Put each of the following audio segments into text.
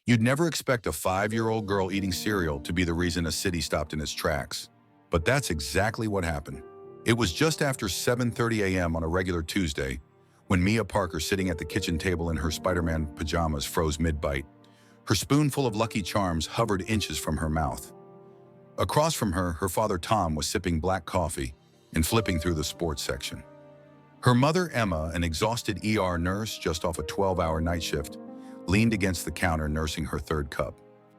You'd never expect a 5-year-old girl eating cereal to be the reason a city stopped in its tracks. But that's exactly what happened. It was just after 7:30 a.m. on a regular Tuesday when Mia Parker, sitting at the kitchen table in her Spider-Man pajamas, froze mid-bite. Her spoonful of Lucky Charms hovered inches from her mouth. Across from her, her father Tom was sipping black coffee and flipping through the sports section. Her mother Emma, an exhausted ER nurse just off a 12-hour night shift, leaned against the counter nursing her third cup.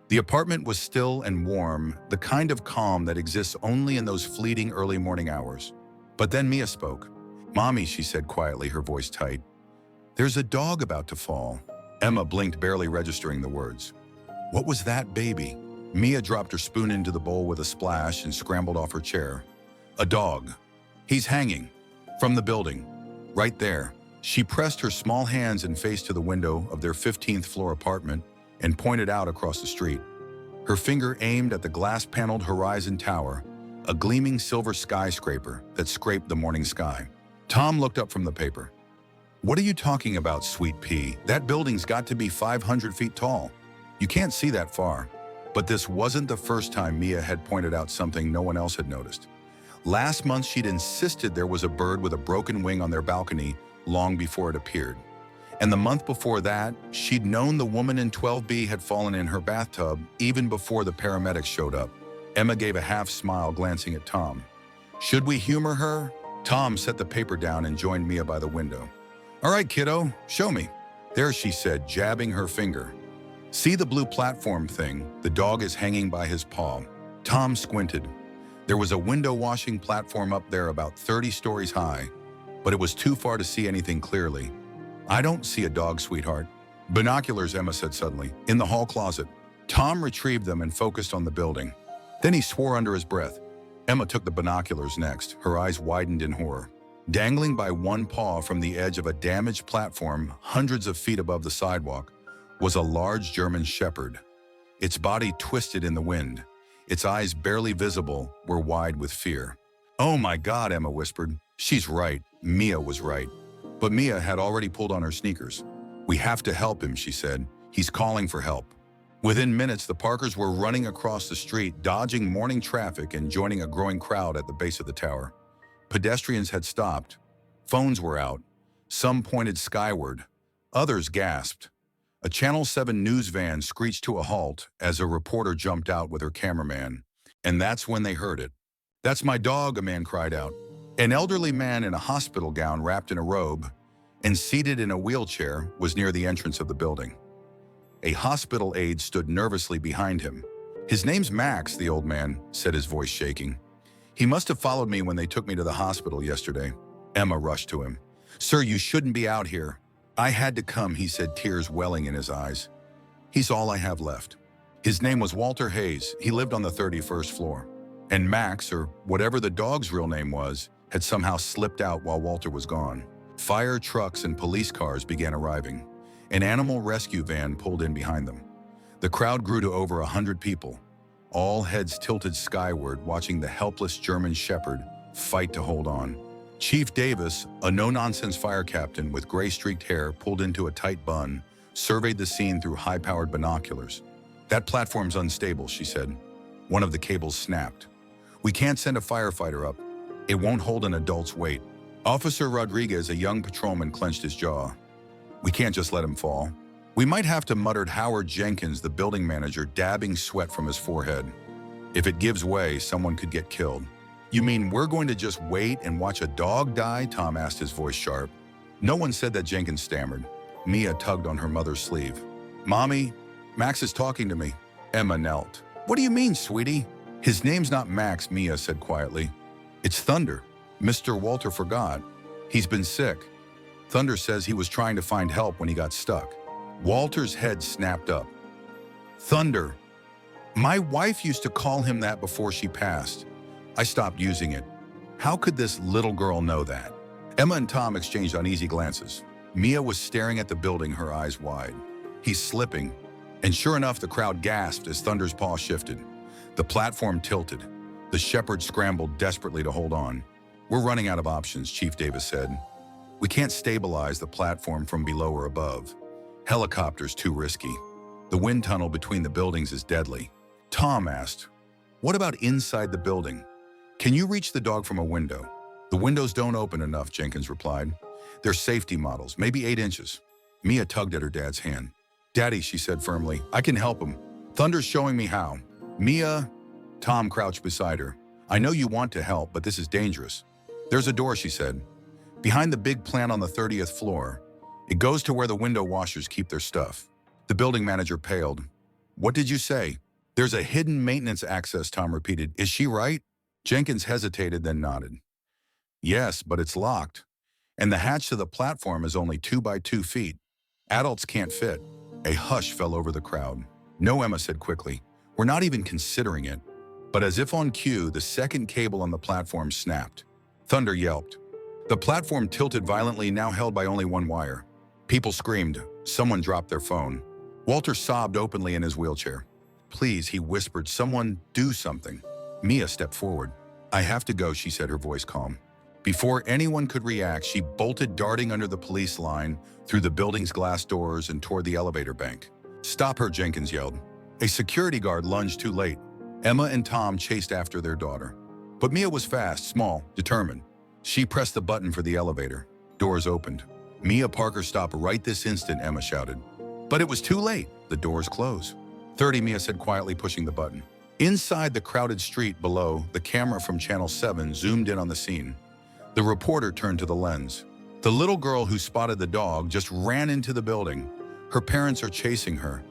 The apartment was still and warm, the kind of calm that exists only in those fleeting early morning hours. But then Mia spoke. "Mommy," she said quietly, her voice tight. "There's a dog about to fall." Emma blinked, barely registering the words. "What was that, baby?" Mia dropped her spoon into the bowl with a splash and scrambled off her chair. "A dog. He's hanging. From the building. Right there." She pressed her small hands and face to the window of their 15th floor apartment and pointed out across the street. Her finger aimed at the glass-paneled Horizon Tower, a gleaming silver skyscraper that scraped the morning sky. Tom looked up from the paper. "What are you talking about, sweet pea? That building's got to be 500 feet tall. You can't see that far." But this wasn't the first time Mia had pointed out something no one else had noticed. Last month, she'd insisted there was a bird with a broken wing on their balcony long before it appeared. And the month before that, she'd known the woman in 12B had fallen in her bathtub even before the paramedics showed up. Emma gave a half smile, glancing at Tom. "Should we humor her?" Tom set the paper down and joined Mia by the window. "All right, kiddo, show me." "There," she said, jabbing her finger. "See the blue platform thing? The dog is hanging by his paw." Tom squinted. There was a window washing platform up there about 30 stories high, but it was too far to see anything clearly. "I don't see a dog, sweetheart." "Binoculars," Emma said suddenly, "in the hall closet." Tom retrieved them and focused on the building. Then he swore under his breath. Emma took the binoculars next, her eyes widened in horror. Dangling by one paw from the edge of a damaged platform hundreds of feet above the sidewalk was a large German shepherd. Its body twisted in the wind. Its eyes, barely visible, were wide with fear. "Oh my God," Emma whispered. "She's right. Mia was right." But Mia had already pulled on her sneakers. "We have to help him," she said. "He's calling for help." Within minutes, the Parkers were running across the street, dodging morning traffic and joining a growing crowd at the base of the tower. Pedestrians had stopped. Phones were out. Some pointed skyward. Others gasped. A Channel 7 news van screeched to a halt as a reporter jumped out with her cameraman. And that's when they heard it. "That's my dog," a man cried out. An elderly man in a hospital gown wrapped in a robe and seated in a wheelchair was near the entrance of the building. A hospital aide stood nervously behind him. "His name's Max," the old man said, his voice shaking. "He must have followed me when they took me to the hospital yesterday." Emma rushed to him. "Sir, you shouldn't be out here." "I had to come," he said, tears welling in his eyes. "He's all I have left." His name was Walter Hayes. He lived on the 31st floor. And Max, or whatever the dog's real name was, had somehow slipped out while Walter was gone. Fire trucks and police cars began arriving. An animal rescue van pulled in behind them. The crowd grew to over 100 people, all heads tilted skyward, watching the helpless German shepherd fight to hold on. Chief Davis, a no-nonsense fire captain with gray-streaked hair pulled into a tight bun, surveyed the scene through high-powered binoculars. "That platform's unstable," she said. One of the cables snapped. "We can't send a firefighter up. It won't hold an adult's weight." Officer Rodriguez, a young patrolman, clenched his jaw. "We can't just let him fall." "We might have to," muttered Howard Jenkins, the building manager, dabbing sweat from his forehead. "If it gives way, someone could get killed." "You mean we're going to just wait and watch a dog die?" Tom asked, his voice sharp. "No one said that," Jenkins stammered. Mia tugged on her mother's sleeve. "Mommy, Max is talking to me." Emma knelt. "What do you mean, sweetie?" "His name's not Max," Mia said quietly. "It's Thunder. Mr. Walter forgot. He's been sick. Thunder says he was trying to find help when he got stuck." Walter's head snapped up. "Thunder. My wife used to call him that before she passed. I stopped using it. How could this little girl know that?" Emma and Tom exchanged uneasy glances. Mia was staring at the building, her eyes wide. "He's slipping." And sure enough, the crowd gasped as Thunder's paw shifted. The platform tilted. The shepherd scrambled desperately to hold on. "We're running out of options," Chief Davis said. "We can't stabilize the platform from below or above. Helicopter's too risky." The wind tunnel between the buildings is deadly. Tom asked, "What about inside the building? Can you reach the dog from a window?" "The windows don't open enough," Jenkins replied. "They're safety models, maybe 8 inches. Mia tugged at her dad's hand. "Daddy," she said firmly, "I can help him. Thunder's showing me how." "Mia," Tom crouched beside her. "I know you want to help, but this is dangerous." "There's a door," she said. "Behind the big plant on the 30th floor. It goes to where the window washers keep their stuff." The building manager paled. "What did you say?" "There's a hidden maintenance access," Tom repeated. "Is she right?" Jenkins hesitated, then nodded. "Yes, but it's locked. And the hatch to the platform is only 2 by 2 feet. Adults can't fit." A hush fell over the crowd. "No," Emma said quickly. "We're not even considering it." But as if on cue, the second cable on the platform snapped. Thunder yelped. The platform tilted violently, now held by only one wire. People screamed. Someone dropped their phone. Walter sobbed openly in his wheelchair. "Please," he whispered, "someone do something." Mia stepped forward. "I have to go," she said, her voice calm. Before anyone could react, she bolted, darting under the police line, through the building's glass doors and toward the elevator bank. "Stop her," Jenkins yelled. A security guard lunged too late. Emma and Tom chased after their daughter. But Mia was fast, small, determined. She pressed the button for the elevator. Doors opened. "Mia Parker, stop right this instant," Emma shouted. But it was too late. The doors closed. 30, Mia said quietly, pushing the button. Inside the crowded street below, the camera from Channel 7 zoomed in on the scene. The reporter turned to the lens. The little girl who spotted the dog just ran into the building. Her parents are chasing her.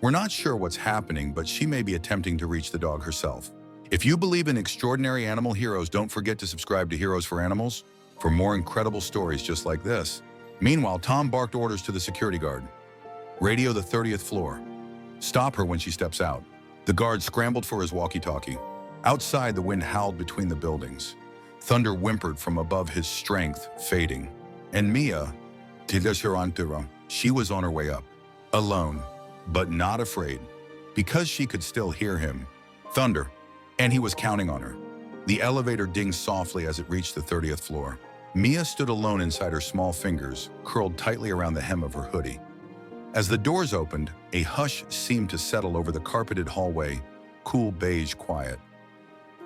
"We're not sure what's happening, but she may be attempting to reach the dog herself." If you believe in extraordinary animal heroes, don't forget to subscribe to Heroes for Animals for more incredible stories just like this. Meanwhile, Tom barked orders to the security guard. "Radio the 30th floor. Stop her when she steps out." The guard scrambled for his walkie-talkie. Outside, the wind howled between the buildings. Thunder whimpered from above, his strength fading. And Mia, she was on her way up, alone, but not afraid, because she could still hear him. Thunder. And he was counting on her. The elevator dinged softly as it reached the 30th floor. Mia stood alone inside, her small fingers curled tightly around the hem of her hoodie. As the doors opened, a hush seemed to settle over the carpeted hallway, cool beige quiet.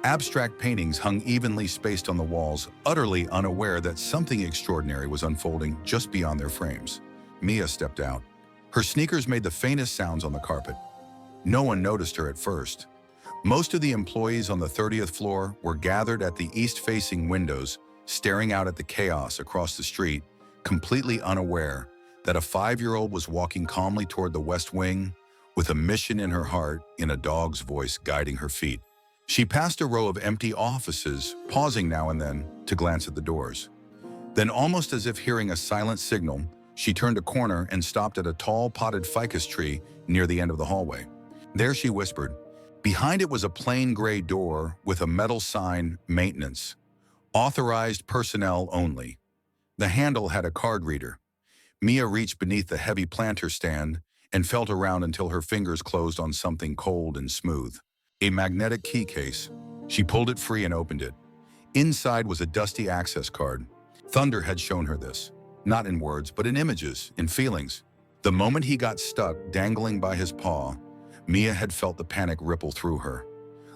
Abstract paintings hung evenly spaced on the walls, utterly unaware that something extraordinary was unfolding just beyond their frames. Mia stepped out. Her sneakers made the faintest sounds on the carpet. No one noticed her at first. Most of the employees on the 30th floor were gathered at the east-facing windows, staring out at the chaos across the street, completely unaware that a 5-year-old was walking calmly toward the West Wing, with a mission in her heart, in a dog's voice guiding her feet. She passed a row of empty offices, pausing now and then to glance at the doors. Then, almost as if hearing a silent signal, she turned a corner and stopped at a tall potted ficus tree near the end of the hallway. There, she whispered. Behind it was a plain gray door with a metal sign, "Maintenance. Authorized personnel only." The handle had a card reader. Mia reached beneath the heavy planter stand and felt around until her fingers closed on something cold and smooth. A magnetic key case. She pulled it free and opened it. Inside was a dusty access card. Thunder had shown her this, not in words, but in images, in feelings. The moment he got stuck, dangling by his paw, Mia had felt the panic ripple through her,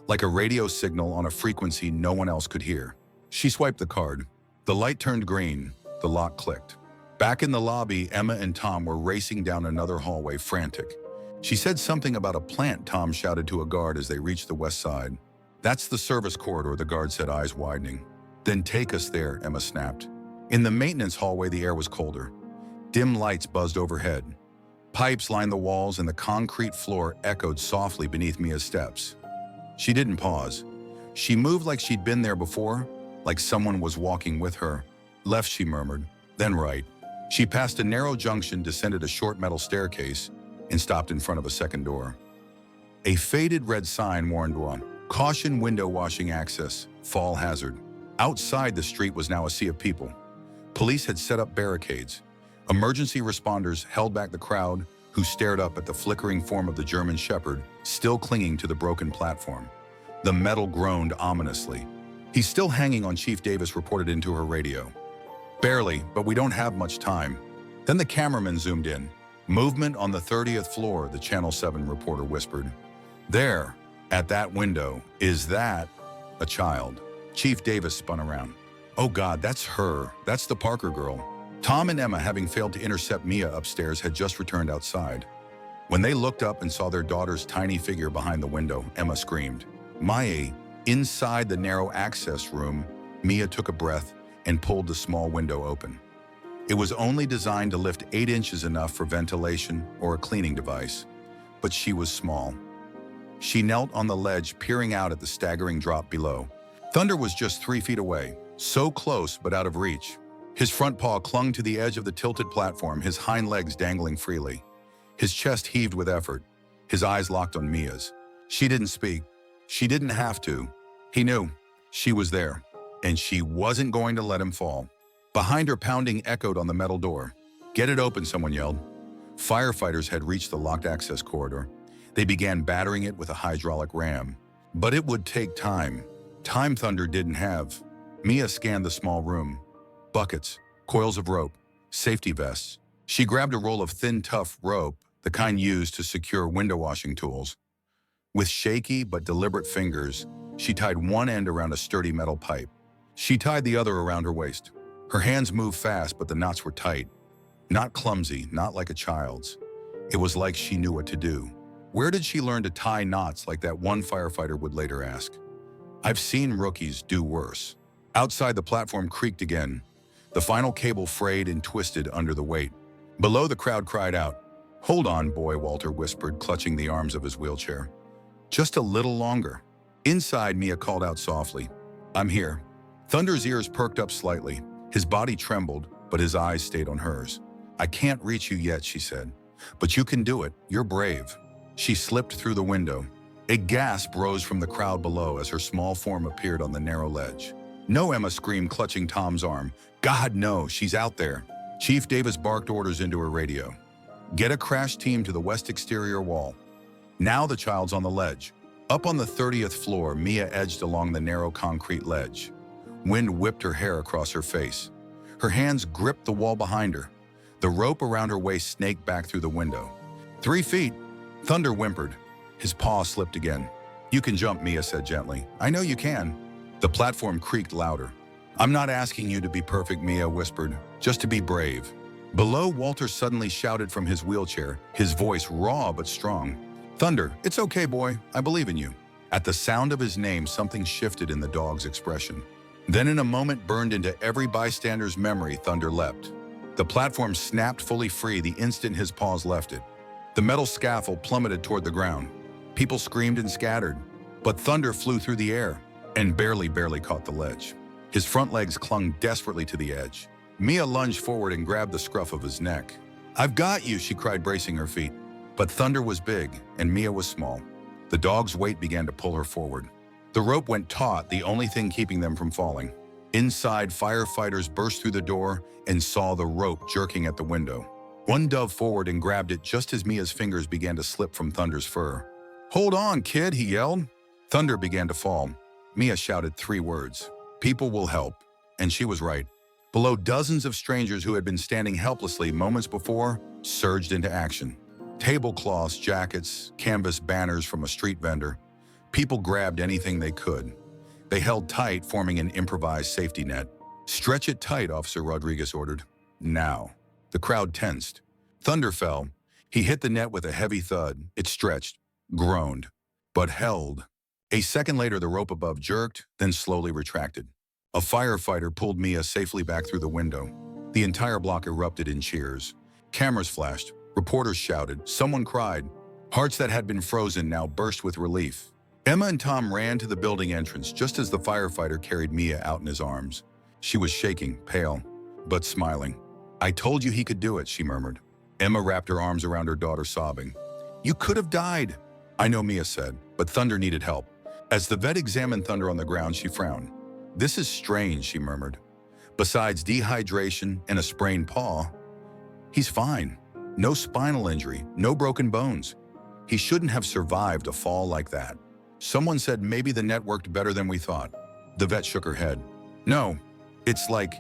like a radio signal on a frequency no one else could hear. She swiped the card. The light turned green. The lock clicked. Back in the lobby, Emma and Tom were racing down another hallway, frantic. She said something about a plant, Tom shouted to a guard as they reached the west side. "That's the service corridor," the guard said, eyes widening. "Then take us there," Emma snapped. In the maintenance hallway, the air was colder. Dim lights buzzed overhead. Pipes lined the walls and the concrete floor echoed softly beneath Mia's steps. She didn't pause. She moved like she'd been there before, like someone was walking with her. "Left," she murmured, then right. She passed a narrow junction, descended a short metal staircase, and stopped in front of a second door. A faded red sign warned one, "Caution, window washing access, fall hazard." Outside, the street was now a sea of people. Police had set up barricades. Emergency responders held back the crowd, who stared up at the flickering form of the German Shepherd, still clinging to the broken platform. The metal groaned ominously. "He's still hanging on," Chief Davis reported into her radio. "Barely, but we don't have much time." Then the cameraman zoomed in. Movement on the 30th floor, the Channel 7 reporter whispered. There, at that window, is that a child? Chief Davis spun around. Oh God, that's her. That's the Parker girl. Tom and Emma, having failed to intercept Mia upstairs, had just returned outside. When they looked up and saw their daughter's tiny figure behind the window, Emma screamed. Maya, inside the narrow access room, Mia took a breath and pulled the small window open. It was only designed to lift 8 inches, enough for ventilation or a cleaning device, but she was small. She knelt on the ledge, peering out at the staggering drop below. Thunder was just 3 feet away, so close but out of reach. His front paw clung to the edge of the tilted platform, his hind legs dangling freely. His chest heaved with effort, his eyes locked on Mia's. She didn't speak. She didn't have to. He knew. She was there, and she wasn't going to let him fall. Behind her, pounding echoed on the metal door. Get it open, someone yelled. Firefighters had reached the locked access corridor. They began battering it with a hydraulic ram. But it would take time. Time Thunder didn't have. Mia scanned the small room. Buckets, coils of rope, safety vests. She grabbed a roll of thin, tough rope, the kind used to secure window washing tools. With shaky but deliberate fingers, she tied one end around a sturdy metal pipe. She tied the other around her waist. Her hands moved fast, but the knots were tight. Not clumsy, not like a child's. It was like she knew what to do. Where did she learn to tie knots like that, one firefighter would later ask. I've seen rookies do worse. Outside, the platform creaked again. The final cable frayed and twisted under the weight. Below, the crowd cried out. Hold on, boy, Walter whispered, clutching the arms of his wheelchair. Just a little longer. Inside, Mia called out softly. I'm here. Thunder's ears perked up slightly. His body trembled, but his eyes stayed on hers. I can't reach you yet, she said. But you can do it. You're brave. She slipped through the window. A gasp rose from the crowd below as her small form appeared on the narrow ledge. No, Emma screamed, clutching Tom's arm. God, no, she's out there. Chief Davis barked orders into her radio. Get a crash team to the west exterior wall. Now the child's on the ledge. Up on the 30th floor, Mia edged along the narrow concrete ledge. Wind whipped her hair across her face. Her hands gripped the wall behind her. The rope around her waist snaked back through the window. 3 feet. Thunder whimpered. His paw slipped again. You can jump, Mia said gently. I know you can. The platform creaked louder. I'm not asking you to be perfect, Mia whispered, just to be brave. Below, Walter suddenly shouted from his wheelchair, his voice raw but strong. Thunder, it's okay, boy. I believe in you. At the sound of his name, something shifted in the dog's expression. Then in a moment burned into every bystander's memory, Thunder leapt. The platform snapped fully free the instant his paws left it. The metal scaffold plummeted toward the ground. People screamed and scattered, but Thunder flew through the air and barely caught the ledge. His front legs clung desperately to the edge. Mia lunged forward and grabbed the scruff of his neck. I've got you, she cried, bracing her feet. But Thunder was big and Mia was small. The dog's weight began to pull her forward. The rope went taut, the only thing keeping them from falling. Inside, firefighters burst through the door and saw the rope jerking at the window. One dove forward and grabbed it just as Mia's fingers began to slip from Thunder's fur. Hold on, kid, he yelled. Thunder began to fall. Mia shouted 3 words. People will help. And she was right. Below, dozens of strangers who had been standing helplessly moments before surged into action. Tablecloths, jackets, canvas banners from a street vendor. People grabbed anything they could. They held tight, forming an improvised safety net. Stretch it tight, Officer Rodriguez ordered. Now. The crowd tensed. Thunder fell. He hit the net with a heavy thud. It stretched, groaned, but held. A second later, the rope above jerked, then slowly retracted. A firefighter pulled Mia safely back through the window. The entire block erupted in cheers. Cameras flashed. Reporters shouted. Someone cried. Hearts that had been frozen now burst with relief. Emma and Tom ran to the building entrance just as the firefighter carried Mia out in his arms. She was shaking, pale, but smiling. I told you he could do it, she murmured. Emma wrapped her arms around her daughter, sobbing. You could have died. I know, Mia said, but Thunder needed help. As the vet examined Thunder on the ground, she frowned. This is strange, she murmured. Besides dehydration and a sprained paw, he's fine. No spinal injury, no broken bones. He shouldn't have survived a fall like that. Someone said maybe the net worked better than we thought. The vet shook her head. No, it's like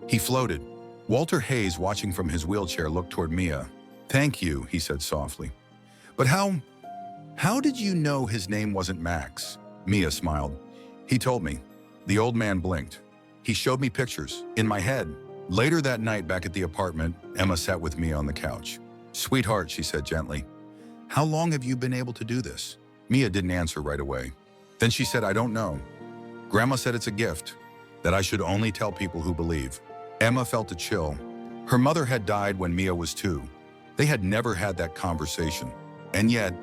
he floated. Walter Hayes, watching from his wheelchair, looked toward Mia. "Thank you," he said softly. "But how did you know his name wasn't Max?" Mia smiled. "He told me." The old man blinked. "He showed me pictures, in my head." Later that night, back at the apartment, Emma sat with Mia on the couch. "Sweetheart," she said gently, "how long have you been able to do this?" Mia didn't answer right away. Then she said, "I don't know. Grandma said it's a gift, that I should only tell people who believe." Emma felt a chill. Her mother had died when Mia was 2. They had never had that conversation. And yet,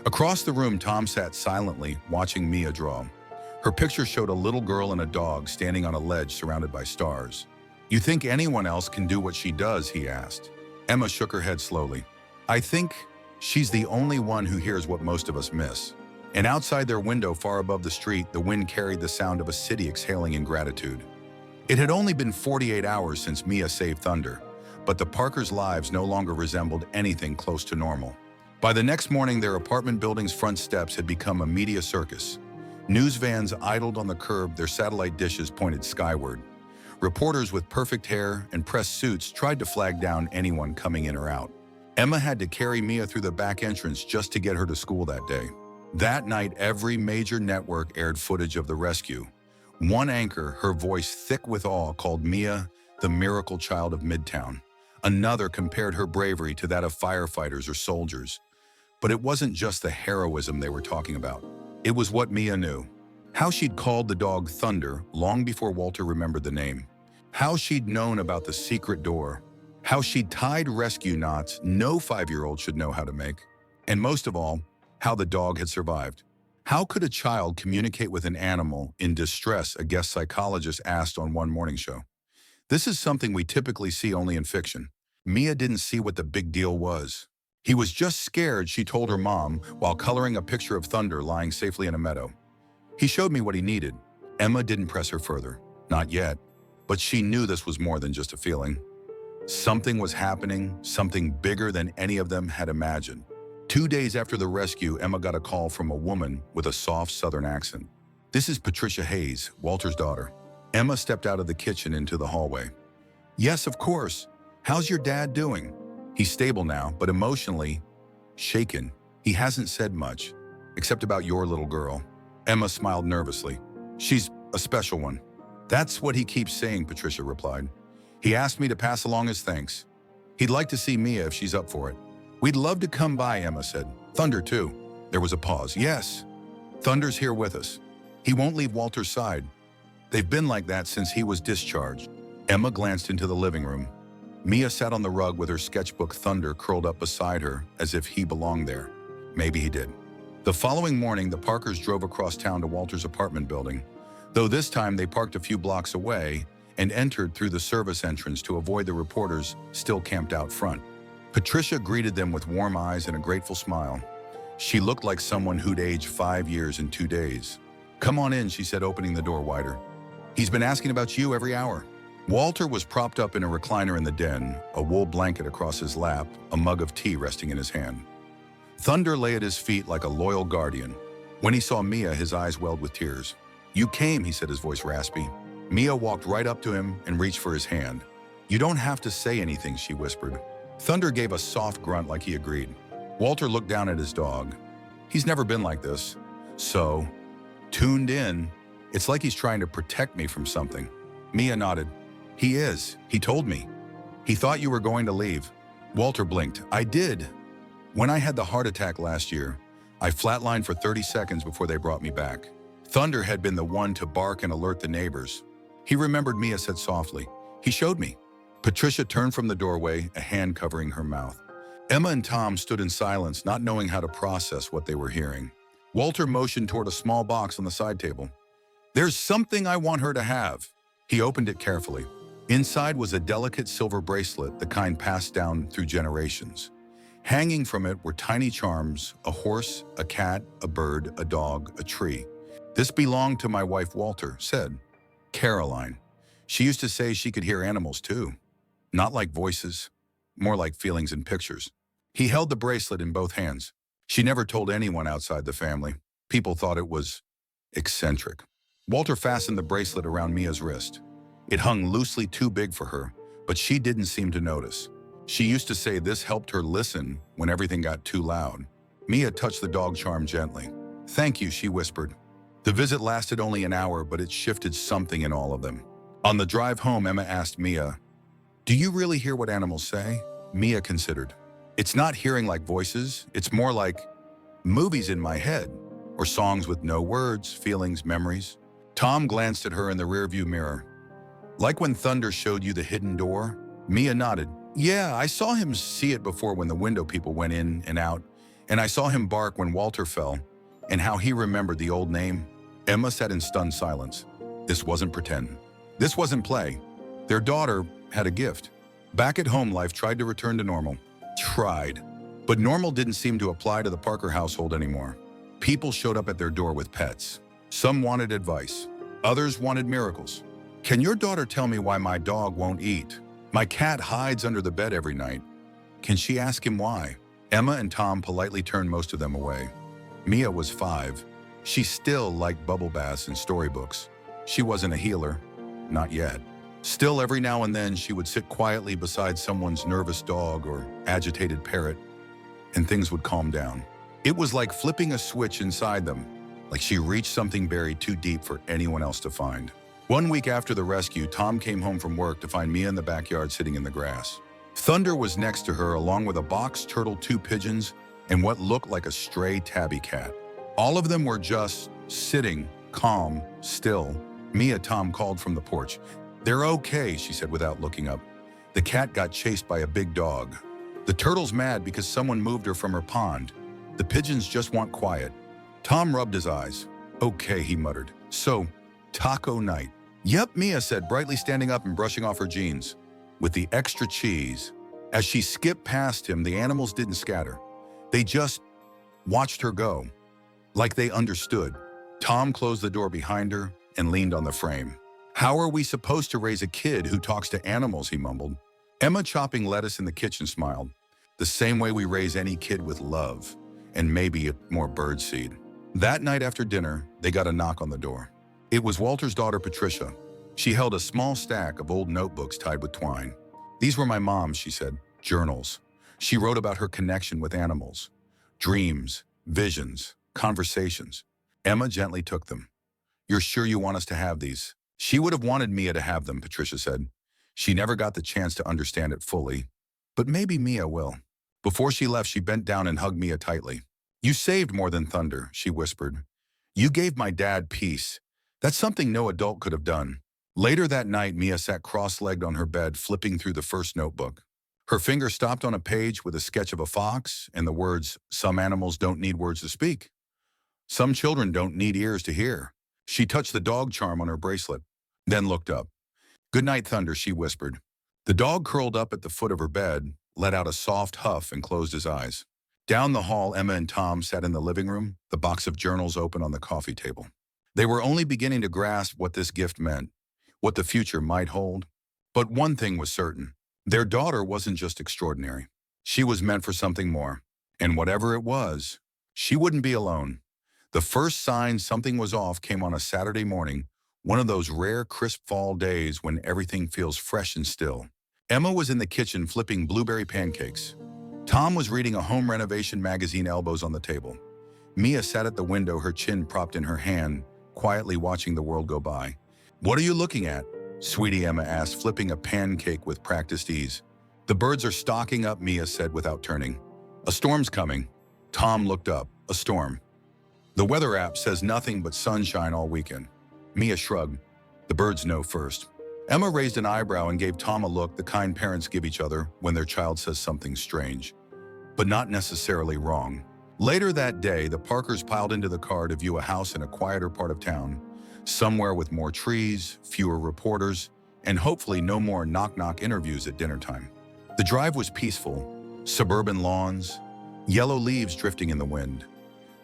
across the room, Tom sat silently, watching Mia draw. Her picture showed a little girl and a dog standing on a ledge surrounded by stars. "You think anyone else can do what she does?" he asked. Emma shook her head slowly. "I think she's the only one who hears what most of us miss." And outside their window, far above the street, the wind carried the sound of a city exhaling in gratitude. It had only been 48 hours since Mia saved Thunder, but the Parkers' lives no longer resembled anything close to normal. By the next morning, their apartment building's front steps had become a media circus. News vans idled on the curb, their satellite dishes pointed skyward. Reporters with perfect hair and press suits tried to flag down anyone coming in or out. Emma had to carry Mia through the back entrance just to get her to school that day. That night, every major network aired footage of the rescue. One anchor, her voice thick with awe, called Mia the miracle child of Midtown. Another compared her bravery to that of firefighters or soldiers. But it wasn't just the heroism they were talking about. It was what Mia knew. How she'd called the dog Thunder long before Walter remembered the name. How she'd known about the secret door. How she'd tied rescue knots no 5-year-old should know how to make. And most of all, how the dog had survived. How could a child communicate with an animal in distress, a guest psychologist asked on one morning show. This is something we typically see only in fiction. Mia didn't see what the big deal was. He was just scared, she told her mom while coloring a picture of Thunder lying safely in a meadow. He showed me what he needed. Emma didn't press her further. Not yet. But she knew this was more than just a feeling. Something was happening, something bigger than any of them had imagined. 2 days after the rescue, Emma got a call from a woman with a soft Southern accent. "This is Patricia Hayes, Walter's daughter." Emma stepped out of the kitchen into the hallway. "Yes, of course. How's your dad doing?" "He's stable now, but emotionally shaken. He hasn't said much, except about your little girl." Emma smiled nervously. "She's a special one." "That's what he keeps saying," Patricia replied. "He asked me to pass along his thanks. He'd like to see Mia if she's up for it." "We'd love to come by," Emma said. "Thunder, too." There was a pause. "Yes, Thunder's here with us. He won't leave Walter's side. They've been like that since he was discharged." Emma glanced into the living room. Mia sat on the rug with her sketchbook Thunder curled up beside her as if he belonged there. Maybe he did. The following morning, the Parkers drove across town to Walter's apartment building, though this time they parked a few blocks away and entered through the service entrance to avoid the reporters still camped out front. Patricia greeted them with warm eyes and a grateful smile. She looked like someone who'd aged 5 years in 2 days. "Come on in," she said, opening the door wider. "He's been asking about you every hour." Walter was propped up in a recliner in the den, a wool blanket across his lap, a mug of tea resting in his hand. Thunder lay at his feet like a loyal guardian. When he saw Mia, his eyes welled with tears. "You came," he said, his voice raspy. Mia walked right up to him and reached for his hand. "You don't have to say anything," she whispered. Thunder gave a soft grunt like he agreed. Walter looked down at his dog. He's never been like this. So, tuned in, it's like he's trying to protect me from something. Mia nodded. "He is. He told me. He thought you were going to leave." Walter blinked. "I did. When I had the heart attack last year, I flatlined for 30 seconds before they brought me back." Thunder had been the one to bark and alert the neighbors. He remembered, Mia said softly. "He showed me." Patricia turned from the doorway, a hand covering her mouth. Emma and Tom stood in silence, not knowing how to process what they were hearing. Walter motioned toward a small box on the side table. "There's something I want her to have." He opened it carefully. Inside was a delicate silver bracelet, the kind passed down through generations. Hanging from it were tiny charms, a horse, a cat, a bird, a dog, a tree. "This belonged to my wife, Walter," said Caroline. "She used to say she could hear animals too. Not like voices, more like feelings and pictures." He held the bracelet in both hands. She never told anyone outside the family. People thought it was eccentric. Walter fastened the bracelet around Mia's wrist. It hung loosely, too big for her, but she didn't seem to notice. She used to say this helped her listen when everything got too loud. Mia touched the dog charm gently. "Thank you," she whispered. The visit lasted only an hour, but it shifted something in all of them. On the drive home, Emma asked Mia, "Do you really hear what animals say?" Mia considered. "It's not hearing like voices, it's more like movies in my head, or songs with no words, feelings, memories." Tom glanced at her in the rearview mirror. "Like when thunder showed you the hidden door?" Mia nodded. "Yeah, I saw him see it before when the window people went in and out, and I saw him bark when Walter fell, and how he remembered the old name." Emma sat in stunned silence. This wasn't pretend. This wasn't play. Their daughter had a gift. Back at home, life tried to return to normal. Tried. But normal didn't seem to apply to the Parker household anymore. People showed up at their door with pets. Some wanted advice. Others wanted miracles. "Can your daughter tell me why my dog won't eat? My cat hides under the bed every night. Can she ask him why?" Emma and Tom politely turned most of them away. Mia was 5. She still liked bubble baths and storybooks. She wasn't a healer. Not yet. Still, every now and then, she would sit quietly beside someone's nervous dog or agitated parrot, and things would calm down. It was like flipping a switch inside them, like she reached something buried too deep for anyone else to find. One week after the rescue, Tom came home from work to find Mia in the backyard sitting in the grass. Thunder was next to her, along with a box turtle, 2 pigeons, and what looked like a stray tabby cat. All of them were just sitting, calm, still. "Mia," Tom called from the porch. "They're okay," she said without looking up. "The cat got chased by a big dog. The turtle's mad because someone moved her from her pond. The pigeons just want quiet." Tom rubbed his eyes. "Okay," he muttered. "So, taco night." "Yep," Mia said, brightly standing up and brushing off her jeans. "With the extra cheese." As she skipped past him, the animals didn't scatter. They just watched her go, like they understood. Tom closed the door behind her and leaned on the frame. "How are we supposed to raise a kid who talks to animals?" he mumbled. Emma, chopping lettuce in the kitchen, smiled. "The same way we raise any kid, with love, and maybe more birdseed." That night after dinner, they got a knock on the door. It was Walter's daughter, Patricia. She held a small stack of old notebooks tied with twine. "These were my mom's," she said. "Journals. She wrote about her connection with animals. Dreams, visions, conversations." Emma gently took them. "You're sure you want us to have these?" "She would have wanted Mia to have them," Patricia said. "She never got the chance to understand it fully. But maybe Mia will." Before she left, she bent down and hugged Mia tightly. "You saved more than thunder," she whispered. "You gave my dad peace. That's something no adult could have done." Later that night, Mia sat cross-legged on her bed, flipping through the first notebook. Her finger stopped on a page with a sketch of a fox and the words, "Some animals don't need words to speak. Some children don't need ears to hear." She touched the dog charm on her bracelet, then looked up. "Good night, Thunder," she whispered. The dog curled up at the foot of her bed, let out a soft huff, and closed his eyes. Down the hall, Emma and Tom sat in the living room, the box of journals open on the coffee table. They were only beginning to grasp what this gift meant, what the future might hold. But one thing was certain. Their daughter wasn't just extraordinary. She was meant for something more. And whatever it was, she wouldn't be alone. The first sign something was off came on a Saturday morning, one of those rare crisp fall days when everything feels fresh and still. Emma was in the kitchen flipping blueberry pancakes. Tom was reading a home renovation magazine, elbows on the table. Mia sat at the window, her chin propped in her hand, quietly watching the world go by. "What are you looking at, sweetie?" Emma asked, flipping a pancake with practiced ease. "The birds are stocking up," Mia said without turning. "A storm's coming." Tom looked up. "A storm? The weather app says nothing but sunshine all weekend." Mia shrugged. "The birds know first." Emma raised an eyebrow and gave Tom a look the kind parents give each other when their child says something strange, but not necessarily wrong. Later that day, the Parkers piled into the car to view a house in a quieter part of town, somewhere with more trees, fewer reporters, and hopefully no more knock-knock interviews at dinner time. The drive was peaceful, suburban lawns, yellow leaves drifting in the wind.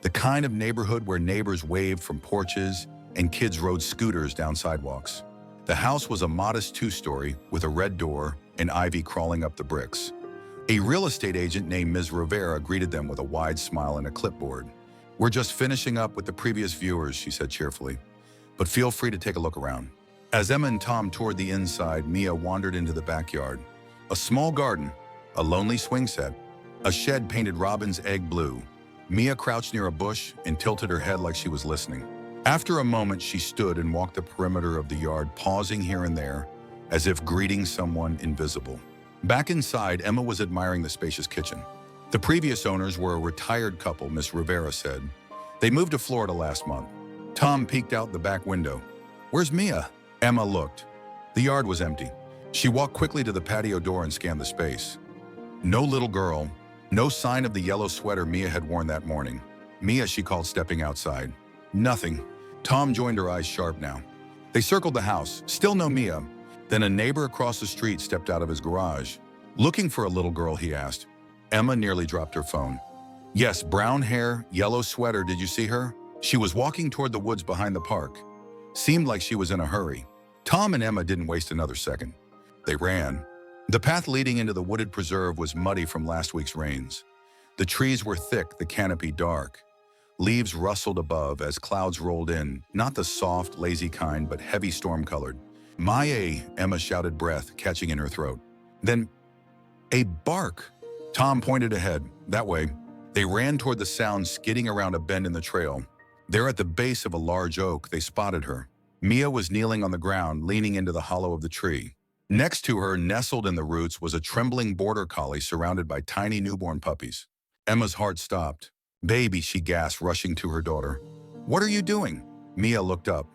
The kind of neighborhood where neighbors waved from porches and kids rode scooters down sidewalks. The house was a modest 2-story with a red door and ivy crawling up the bricks. A real estate agent named Ms. Rivera greeted them with a wide smile and a clipboard. "We're just finishing up with the previous viewers," she said cheerfully, "but feel free to take a look around." As Emma and Tom toured the inside, Mia wandered into the backyard. A small garden, a lonely swing set, a shed painted robin's egg blue. Mia crouched near a bush and tilted her head like she was listening. After a moment, she stood and walked the perimeter of the yard, pausing here and there, as if greeting someone invisible. Back inside, Emma was admiring the spacious kitchen. The previous owners were a retired couple, Miss Rivera said. They moved to Florida last month. Tom peeked out the back window. "Where's Mia?" Emma looked. The yard was empty. She walked quickly to the patio door and scanned the space. No little girl, no sign of the yellow sweater Mia had worn that morning. "Mia," she called, stepping outside. Nothing. Tom joined her eyes sharp now. They circled the house. Still no Mia. Then a neighbor across the street stepped out of his garage. "Looking for a little girl?" he asked. Emma nearly dropped her phone. "Yes, brown hair, yellow sweater. Did you see her? She was walking toward the woods behind the park. Seemed like she was in a hurry." Tom and Emma didn't waste another second. They ran. The path leading into the wooded preserve was muddy from last week's rains. The trees were thick, the canopy dark. Leaves rustled above as clouds rolled in, not the soft, lazy kind, but heavy storm-colored. "Maya," Emma shouted, breath catching in her throat. Then, a bark. Tom pointed ahead, that way. They ran toward the sound, skidding around a bend in the trail. There at the base of a large oak, they spotted her. Mia was kneeling on the ground, leaning into the hollow of the tree. Next to her, nestled in the roots, was a trembling border collie surrounded by tiny newborn puppies. Emma's heart stopped. "Baby," she gasped, rushing to her daughter. "What are you doing?" Mia looked up.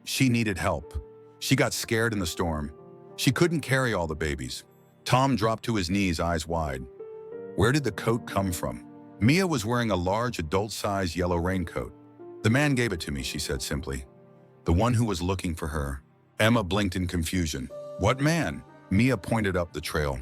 She needed help. She got scared in the storm. She couldn't carry all the babies. Tom dropped to his knees, eyes wide. Where did the coat come from? Mia was wearing a large, adult-sized yellow raincoat. "The man gave it to me," she said simply. "The one who was looking for her." Emma blinked in confusion. "What man?" Mia pointed up the trail.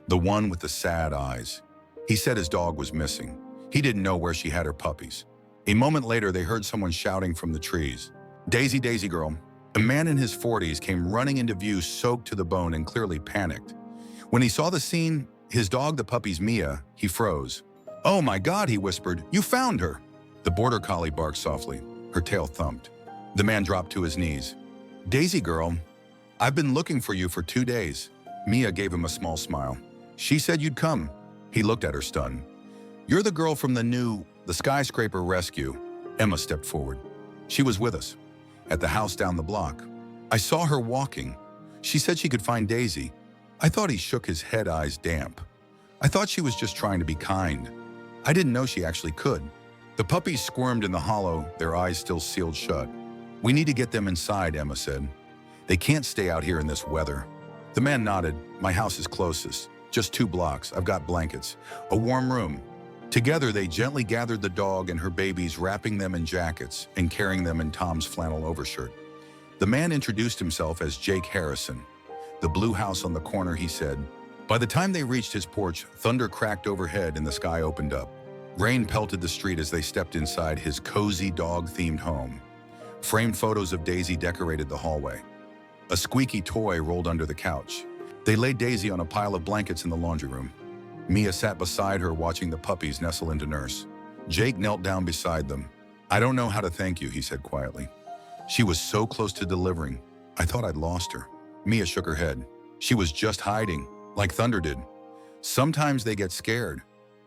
"The one with the sad eyes. He said his dog was missing. He didn't know where she had her puppies." A moment later, they heard someone shouting from the trees. "Daisy, Daisy girl." A man in his 40s came running into view, soaked to the bone and clearly panicked. When he saw the scene, his dog, the puppy's Mia, he froze. "Oh my God," he whispered, "you found her." The border collie barked softly. Her tail thumped. The man dropped to his knees. "Daisy girl, I've been looking for you for 2 days." Mia gave him a small smile. "She said you'd come." He looked at her, stunned. "You're the girl from the skyscraper rescue." Emma stepped forward. "She was with us, at the house down the block. I saw her walking. She said she could find Daisy." I thought he shook his head, eyes damp. "I thought she was just trying to be kind. I didn't know she actually could." The puppies squirmed in the hollow, their eyes still sealed shut. "We need to get them inside," Emma said. "They can't stay out here in this weather." The man nodded. "My house is closest. Just 2 blocks. I've got blankets. A warm room." Together, they gently gathered the dog and her babies, wrapping them in jackets and carrying them in Tom's flannel overshirt. The man introduced himself as Jake Harrison. "The blue house on the corner," he said. By the time they reached his porch, thunder cracked overhead and the sky opened up. Rain pelted the street as they stepped inside his cozy dog-themed home. Framed photos of Daisy decorated the hallway. A squeaky toy rolled under the couch. They laid Daisy on a pile of blankets in the laundry room. Mia sat beside her, watching the puppies nestle into nurse. Jake knelt down beside them. "I don't know how to thank you," he said quietly. "She was so close to delivering. I thought I'd lost her." Mia shook her head. "She was just hiding, like Thunder did. Sometimes they get scared,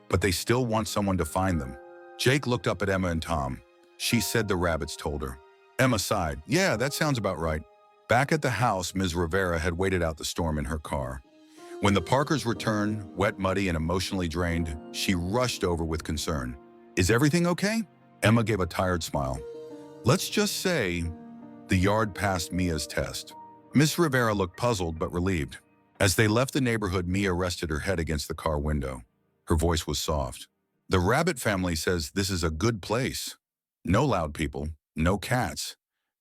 but they still want someone to find them." Jake looked up at Emma and Tom. "She said the rabbits told her." Emma sighed. "Yeah, that sounds about right." Back at the house, Ms. Rivera had waited out the storm in her car. When the Parkers returned, wet, muddy, and emotionally drained, she rushed over with concern. "Is everything okay?" Emma gave a tired smile. "Let's just say the yard passed Mia's test." Miss Rivera looked puzzled but relieved. As they left the neighborhood, Mia rested her head against the car window. Her voice was soft. "The Rabbit family says this is a good place. No loud people, no cats.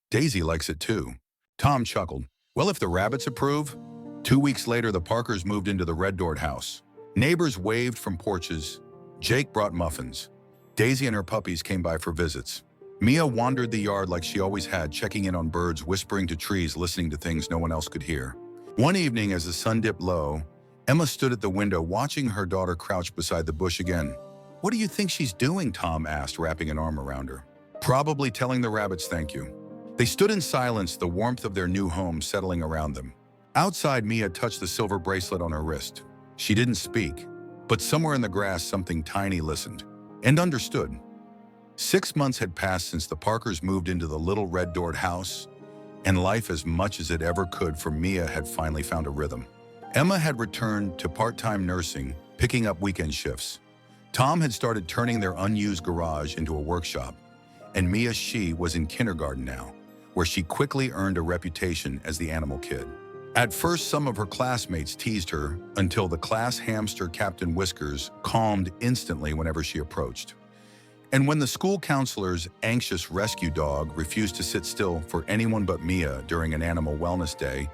Daisy likes it too." Tom chuckled. "Well, if the rabbits approve." 2 weeks later, the Parkers moved into the red-doored house. Neighbors waved from porches. Jake brought muffins. Daisy and her puppies came by for visits. Mia wandered the yard like she always had, checking in on birds, whispering to trees, listening to things no one else could hear. One evening, as the sun dipped low, Emma stood at the window, watching her daughter crouch beside the bush again. "What do you think she's doing?" Tom asked, wrapping an arm around her. "Probably telling the rabbits thank you." They stood in silence, the warmth of their new home settling around them. Outside, Mia touched the silver bracelet on her wrist. She didn't speak. But somewhere in the grass, something tiny listened and understood. 6 months had passed since the Parkers moved into the little red-doored house, and life, as much as it ever could for Mia, had finally found a rhythm. Emma had returned to part-time nursing, picking up weekend shifts. Tom had started turning their unused garage into a workshop, and Mia, she was in kindergarten now, where she quickly earned a reputation as the animal kid. At first, some of her classmates teased her until the class hamster Captain Whiskers calmed instantly whenever she approached. And when the school counselor's anxious rescue dog refused to sit still for anyone but Mia during an animal wellness day,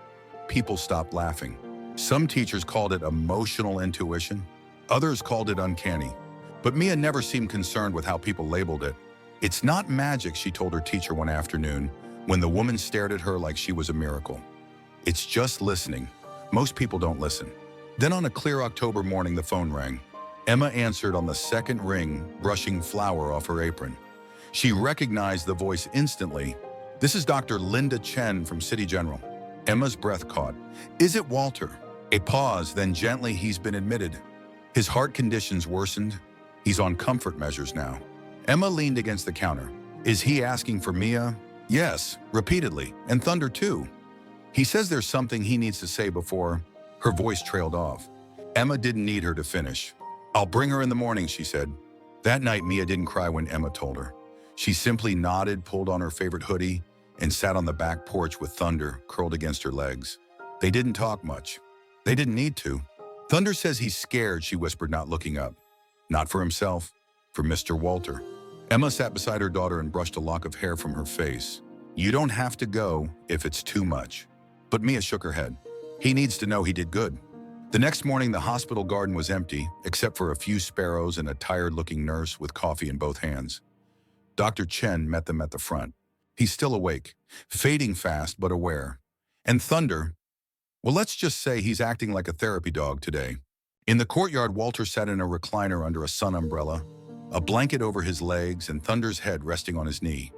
people stopped laughing. Some teachers called it emotional intuition, others called it uncanny. But Mia never seemed concerned with how people labeled it. "It's not magic," she told her teacher one afternoon when the woman stared at her like she was a miracle. "It's just listening. Most people don't listen." Then on a clear October morning, the phone rang. Emma answered on the second ring, brushing flour off her apron. She recognized the voice instantly. "This is Dr. Linda Chen from City General." Emma's breath caught. "Is it Walter?" A pause, then gently, "He's been admitted. His heart conditions worsened. He's on comfort measures now." Emma leaned against the counter. "Is he asking for Mia?" "Yes," repeatedly, "and Thunder too. He says there's something he needs to say before—" Her voice trailed off. Emma didn't need her to finish. "I'll bring her in the morning," she said. That night, Mia didn't cry when Emma told her. She simply nodded, pulled on her favorite hoodie, and sat on the back porch with Thunder curled against her legs. They didn't talk much. They didn't need to. "Thunder says he's scared," she whispered, not looking up. "Not for himself, for Mr. Walter." Emma sat beside her daughter and brushed a lock of hair from her face. "You don't have to go if it's too much." But Mia shook her head. "He needs to know he did good." The next morning, the hospital garden was empty, except for a few sparrows and a tired-looking nurse with coffee in both hands. Dr. Chen met them at the front. He's still awake, fading fast but aware. And Thunder, well, let's just say he's acting like a therapy dog today. In the courtyard, Walter sat in a recliner under a sun umbrella, a blanket over his legs and Thunder's head resting on his knee.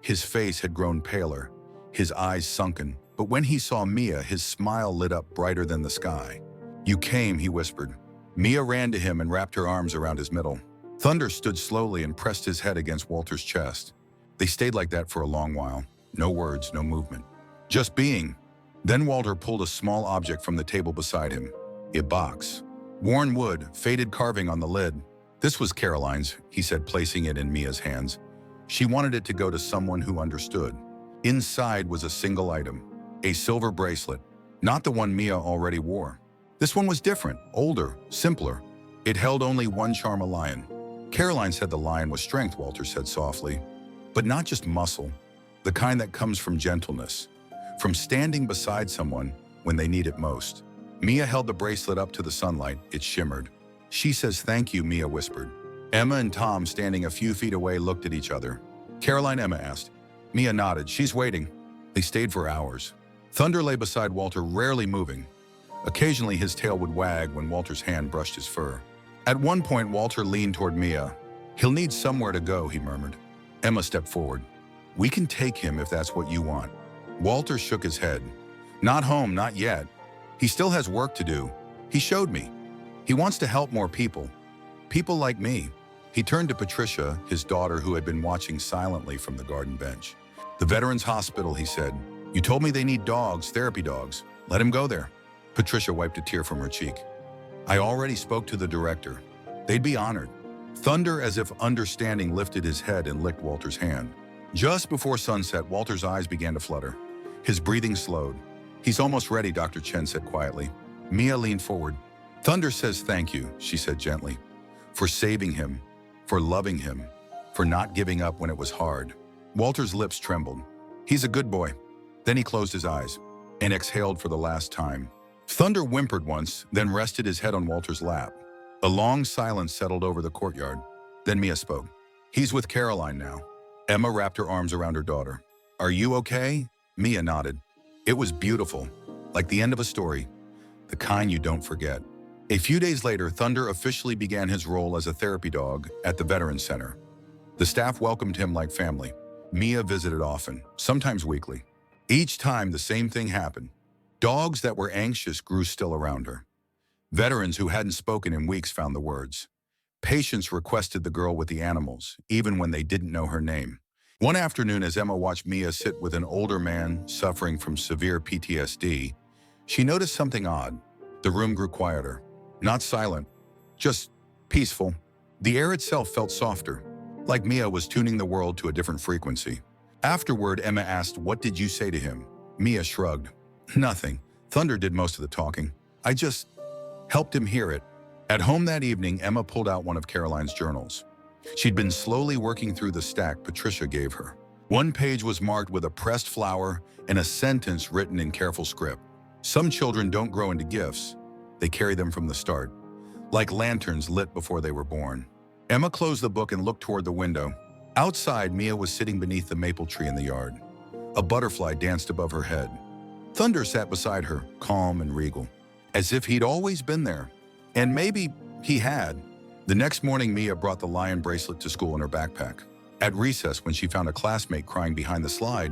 His face had grown paler, his eyes sunken, but when he saw Mia, his smile lit up brighter than the sky. "You came," he whispered. Mia ran to him and wrapped her arms around his middle. Thunder stood slowly and pressed his head against Walter's chest. They stayed like that for a long while. No words, no movement. Just being. Then Walter pulled a small object from the table beside him. A box. Worn wood, faded carving on the lid. "This was Caroline's," he said, placing it in Mia's hands. "She wanted it to go to someone who understood." Inside was a single item. A silver bracelet. Not the one Mia already wore. This one was different, older, simpler. It held only one charm, a lion. "Caroline said the lion was strength," Walter said softly. "But not just muscle. The kind that comes from gentleness. From standing beside someone when they need it most." Mia held the bracelet up to the sunlight. It shimmered. "She says thank you," Mia whispered. Emma and Tom, standing a few feet away, looked at each other. "Caroline?" Emma asked. Mia nodded. "She's waiting." They stayed for hours. Thunder lay beside Walter, rarely moving. Occasionally, his tail would wag when Walter's hand brushed his fur. At one point, Walter leaned toward Mia. "He'll need somewhere to go," he murmured. Emma stepped forward. "We can take him if that's what you want." Walter shook his head. "Not home, not yet. He still has work to do. He showed me. He wants to help more people. People like me." He turned to Patricia, his daughter, who had been watching silently from the garden bench. "The Veterans Hospital," he said. "You told me they need dogs, therapy dogs. Let him go there." Patricia wiped a tear from her cheek. "I already spoke to the director. They'd be honored." Thunder, as if understanding, lifted his head and licked Walter's hand. Just before sunset, Walter's eyes began to flutter. His breathing slowed. "He's almost ready," Dr. Chen said quietly. Mia leaned forward. "Thunder says thank you," she said gently. "For saving him, for loving him, for not giving up when it was hard." Walter's lips trembled. "He's a good boy." Then he closed his eyes and exhaled for the last time. Thunder whimpered once, then rested his head on Walter's lap. A long silence settled over the courtyard. Then Mia spoke. "He's with Caroline now." Emma wrapped her arms around her daughter. "Are you okay?" Mia nodded. It was beautiful, like the end of a story, the kind you don't forget. A few days later, Thunder officially began his role as a therapy dog at the Veterans Center. The staff welcomed him like family. Mia visited often, sometimes weekly. Each time, the same thing happened. Dogs that were anxious grew still around her. Veterans who hadn't spoken in weeks found the words. Patients requested the girl with the animals, even when they didn't know her name. One afternoon, as Emma watched Mia sit with an older man suffering from severe PTSD, she noticed something odd. The room grew quieter. Not silent, just peaceful. The air itself felt softer, like Mia was tuning the world to a different frequency. Afterward, Emma asked, "What did you say to him?" Mia shrugged. "Nothing. Thunder did most of the talking. I just helped him hear it." At home that evening, Emma pulled out one of Caroline's journals. She'd been slowly working through the stack Patricia gave her. One page was marked with a pressed flower and a sentence written in careful script. "Some children don't grow into gifts. They carry them from the start, like lanterns lit before they were born." Emma closed the book and looked toward the window. Outside, Mia was sitting beneath the maple tree in the yard. A butterfly danced above her head. Thunder sat beside her, calm and regal, as if he'd always been there. And maybe he had. The next morning, Mia brought the lion bracelet to school in her backpack. At recess, when she found a classmate crying behind the slide,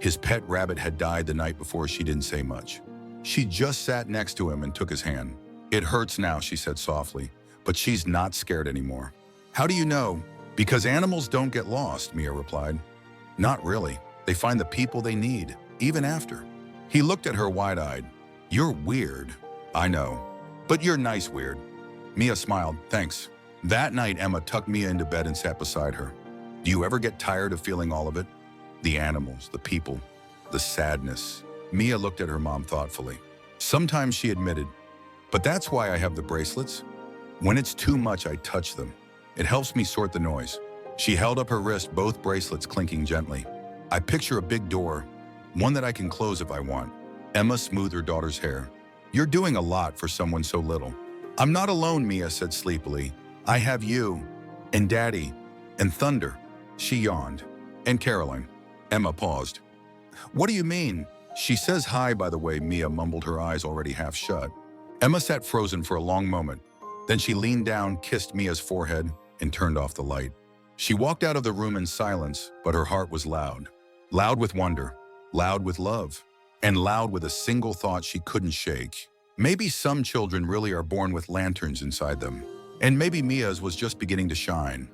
his pet rabbit had died the night before. She didn't say much. She just sat next to him and took his hand. "It hurts now," she said softly, "but she's not scared anymore." "How do you know?" "Because animals don't get lost," Mia replied. "Not really. They find the people they need, even after." He looked at her wide-eyed. "You're weird." "I know. But you're nice weird." Mia smiled. "Thanks." That night, Emma tucked Mia into bed and sat beside her. "Do you ever get tired of feeling all of it? The animals, the people, the sadness." Mia looked at her mom thoughtfully. "Sometimes," she admitted, "but that's why I have the bracelets. When it's too much, I touch them. It helps me sort the noise." She held up her wrist, both bracelets clinking gently. "I picture a big door, one that I can close if I want." Emma smoothed her daughter's hair. "You're doing a lot for someone so little." "I'm not alone," Mia said sleepily. "I have you, and Daddy, and Thunder." She yawned. "And Caroline." Emma paused. "What do you mean?" "She says hi, by the way," Mia mumbled, her eyes already half shut. Emma sat frozen for a long moment. Then she leaned down, kissed Mia's forehead, and turned off the light. She walked out of the room in silence, but her heart was loud. Loud with wonder, loud with love, and loud with a single thought she couldn't shake. Maybe some children really are born with lanterns inside them. And maybe Mia's was just beginning to shine.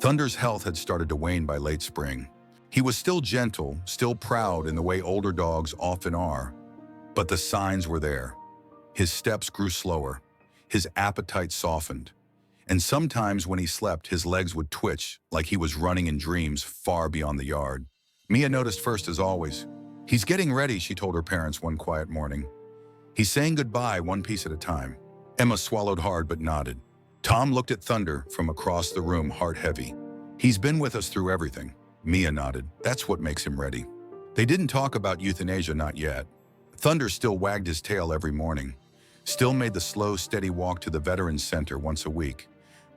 Thunder's health had started to wane by late spring. He was still gentle, still proud in the way older dogs often are. But the signs were there. His steps grew slower. His appetite softened. And sometimes when he slept, his legs would twitch like he was running in dreams far beyond the yard. Mia noticed first, as always. "He's getting ready," she told her parents one quiet morning. "He's saying goodbye one piece at a time." Emma swallowed hard but nodded. Tom looked at Thunder from across the room, heart heavy. "He's been with us through everything." Mia nodded. "That's what makes him ready." They didn't talk about euthanasia, not yet. Thunder still wagged his tail every morning, still made the slow, steady walk to the Veterans Center once a week.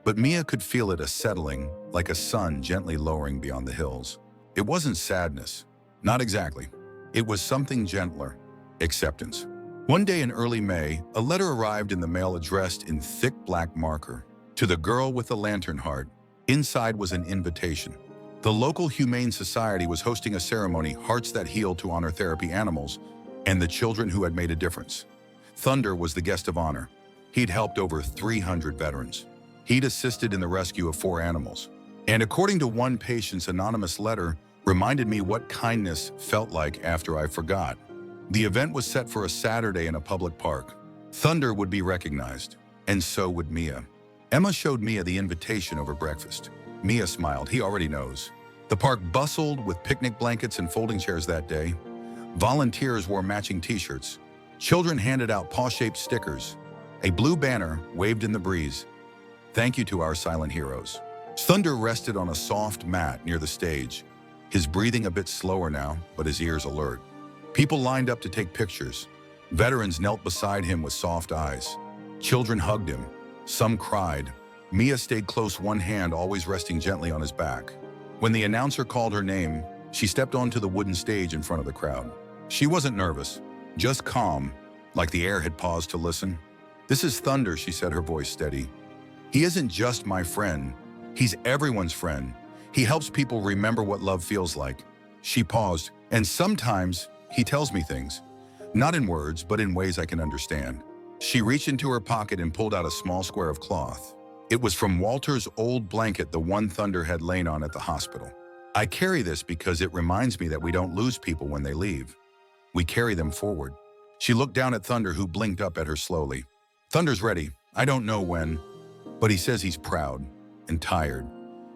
But Mia could feel it, a settling, like a sun gently lowering beyond the hills. It wasn't sadness. Not exactly. It was something gentler. Acceptance. One day in early May, a letter arrived in the mail addressed in thick black marker. To the girl with the lantern heart. Inside was an invitation. The local Humane Society was hosting a ceremony, Hearts That Heal, to honor therapy animals and the children who had made a difference. Thunder was the guest of honor. He'd helped over 300 veterans. He'd assisted in the rescue of 4 animals. And according to one patient's anonymous letter, reminded me what kindness felt like after I forgot. The event was set for a Saturday in a public park. Thunder would be recognized, and so would Mia. Emma showed Mia the invitation over breakfast. Mia smiled. He already knows. The park bustled with picnic blankets and folding chairs that day. Volunteers wore matching t-shirts. Children handed out paw-shaped stickers. A blue banner waved in the breeze. "Thank you to our silent heroes." Thunder rested on a soft mat near the stage, his breathing a bit slower now, but his ears alert. People lined up to take pictures. Veterans knelt beside him with soft eyes. Children hugged him. Some cried. Mia stayed close, one hand always resting gently on his back. When the announcer called her name, she stepped onto the wooden stage in front of the crowd. She wasn't nervous, just calm, like the air had paused to listen. "This is Thunder," she said, her voice steady. "He isn't just my friend. He's everyone's friend. He helps people remember what love feels like." She paused. "And sometimes he tells me things, not in words, but in ways I can understand." She reached into her pocket and pulled out a small square of cloth. It was from Walter's old blanket, the one Thunder had lain on at the hospital. I carry this because it reminds me that we don't lose people when they leave. We carry them forward. She looked down at Thunder, who blinked up at her slowly. Thunder's ready. I don't know when, but he says he's proud and tired,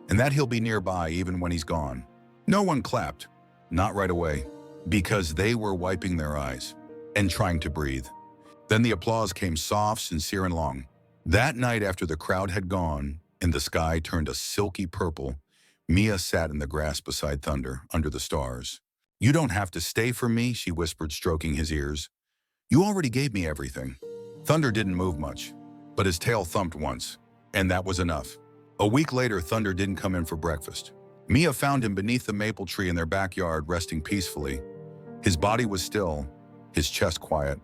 and that he'll be nearby even when he's gone. No one clapped. Not right away, because they were wiping their eyes and trying to breathe. Then the applause came, soft, sincere, and long. That night, after the crowd had gone and the sky turned a silky purple, Mia sat in the grass beside Thunder, under the stars. You don't have to stay for me, she whispered, stroking his ears. You already gave me everything. Thunder didn't move much, but his tail thumped once, and that was enough. A week later, Thunder didn't come in for breakfast. Mia found him beneath the maple tree in their backyard, resting peacefully. His body was still, his chest quiet,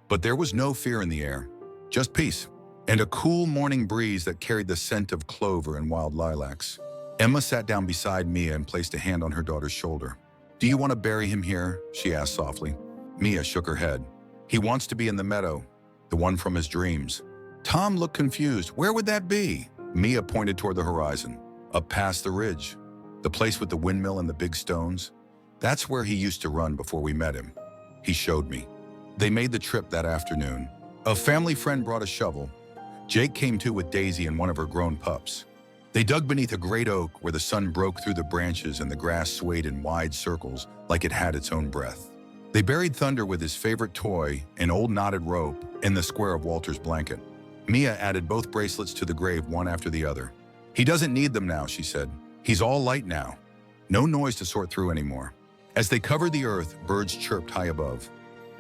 but there was no fear in the air, just peace, and a cool morning breeze that carried the scent of clover and wild lilacs. Emma sat down beside Mia and placed a hand on her daughter's shoulder. Do you want to bury him here? She asked softly. Mia shook her head. He wants to be in the meadow, the one from his dreams. Tom looked confused. Where would that be? Mia pointed toward the horizon, up past the ridge. The place with the windmill and the big stones. That's where he used to run before we met him. He showed me. They made the trip that afternoon. A family friend brought a shovel. Jake came too with Daisy and one of her grown pups. They dug beneath a great oak where the sun broke through the branches and the grass swayed in wide circles like it had its own breath. They buried Thunder with his favorite toy, an old knotted rope, in the square of Walter's blanket. Mia added both bracelets to the grave, one after the other. He doesn't need them now, she said. He's all light now. No noise to sort through anymore. As they covered the earth, birds chirped high above.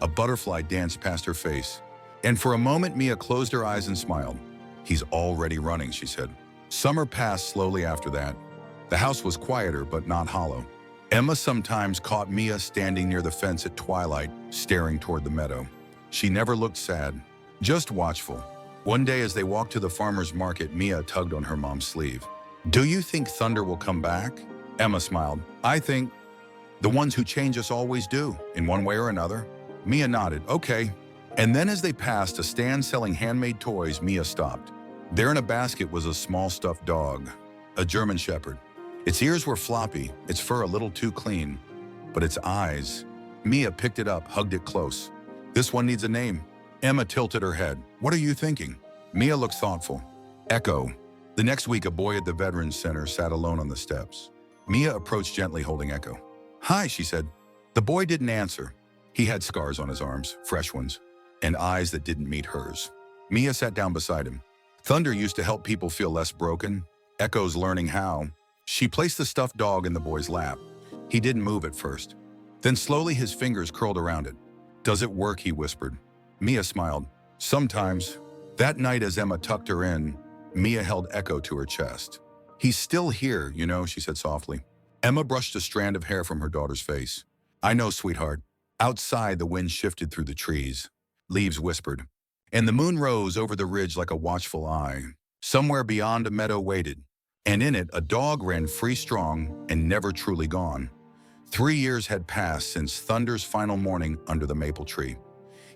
A butterfly danced past her face. And for a moment, Mia closed her eyes and smiled. He's already running, she said. Summer passed slowly after that. The house was quieter, but not hollow. Emma sometimes caught Mia standing near the fence at twilight, staring toward the meadow. She never looked sad, just watchful. One day as they walked to the farmer's market, Mia tugged on her mom's sleeve. Do you think Thunder will come back? Emma smiled. I think the ones who change us always do, in one way or another. Mia nodded. Okay. And then as they passed a stand selling handmade toys, Mia stopped. There in a basket was a small stuffed dog, a German Shepherd. Its ears were floppy, its fur a little too clean, but its eyes. Mia picked it up, hugged it close. This one needs a name. Emma tilted her head. What are you thinking? Mia looked thoughtful. Echo. The next week, a boy at the Veterans Center sat alone on the steps. Mia approached gently, holding Echo. Hi, she said. The boy didn't answer. He had scars on his arms, fresh ones, and eyes that didn't meet hers. Mia sat down beside him. Thunder used to help people feel less broken. Echo's learning how. She placed the stuffed dog in the boy's lap. He didn't move at first. Then slowly his fingers curled around it. Does it work? He whispered. Mia smiled. Sometimes. That night as Emma tucked her in, Mia held Echo to her chest. He's still here, you know, she said softly. Emma brushed a strand of hair from her daughter's face. I know, sweetheart. Outside, the wind shifted through the trees. Leaves whispered. And the moon rose over the ridge like a watchful eye. Somewhere beyond, a meadow waited. And in it, a dog ran free, strong, and never truly gone. 3 years had passed since Thunder's final morning under the maple tree.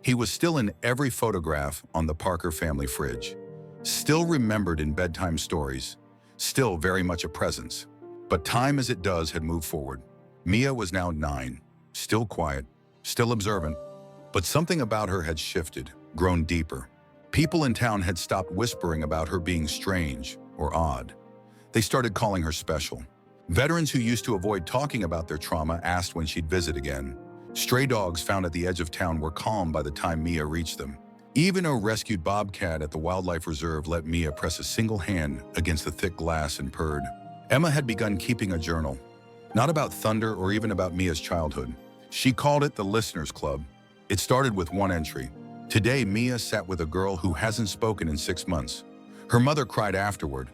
He was still in every photograph on the Parker family fridge. Still remembered in bedtime stories. Still very much a presence. But time as it does had moved forward. Mia was now 9. Still quiet. Still observant. But something about her had shifted, grown deeper. People in town had stopped whispering about her being strange or odd. They started calling her special. Veterans who used to avoid talking about their trauma asked when she'd visit again. Stray dogs found at the edge of town were calm by the time Mia reached them. Even a rescued bobcat at the wildlife reserve let Mia press a single hand against the thick glass and purred. Emma had begun keeping a journal. Not about Thunder or even about Mia's childhood. She called it the Listeners Club. It started with one entry. Today, Mia sat with a girl who hasn't spoken in 6 months. Her mother cried afterward.